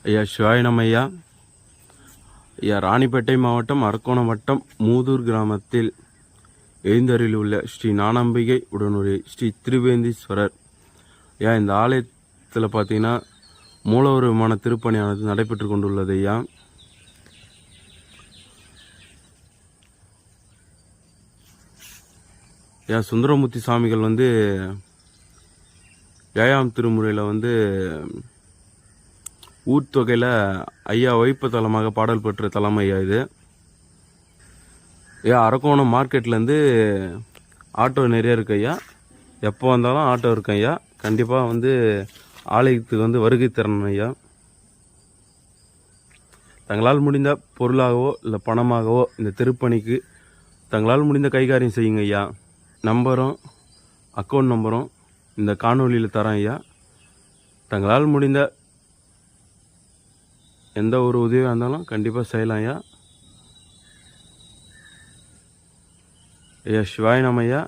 ஐயா சிவாய நம்ம ஐயா. ஐயா ராணிப்பேட்டை மாவட்டம் அரக்கோணம் வட்டம் மூதூர் கிராமத்தில் எழுந்தருளில் உள்ள ஸ்ரீ ஞானாம்பிகை உடனுடைய ஸ்ரீ திருவேந்தீஸ்வரர். ஐயா இந்த ஆலயத்தில் பார்த்தீங்கன்னா மூலவருமான திருப்பணியானது நடைபெற்று கொண்டுள்ளது. ஐயா ஐயா சுந்தரமூர்த்தி சாமிகள் வந்து 7ஆம் திருமுறையில் ஊர்த்தொகையில் ஐயா வைப்பு தலமாக பாடல் பெற்ற தலம் ஐயா இது. ஐயா அரக்கோணம் மார்க்கெட்லேருந்து ஆட்டோ நிறைய இருக்கு ஐயா. எப்போ வந்தாலும் ஆட்டோ இருக்கு ஐயா. கண்டிப்பாக ஆலயத்துக்கு வருகை தரணும் ஐயா. தங்களால் முடிந்த பொருளாகவோ இல்லை பணமாகவோ இந்த திருப்பணிக்கு தங்களால் முடிந்த கைகாரியம் செய்யுங்க ஐயா. நம்பரும் அக்கௌண்ட் நம்பரும் இந்த காணொலியில் தரேன் ஐயா. தங்களால் முடிந்த எந்த ஒரு உதவியாக இருந்தாலும் கண்டிப்பாக செய்யலாம் ஐயா. ஐயா சிவாய நம்ம ஐயா.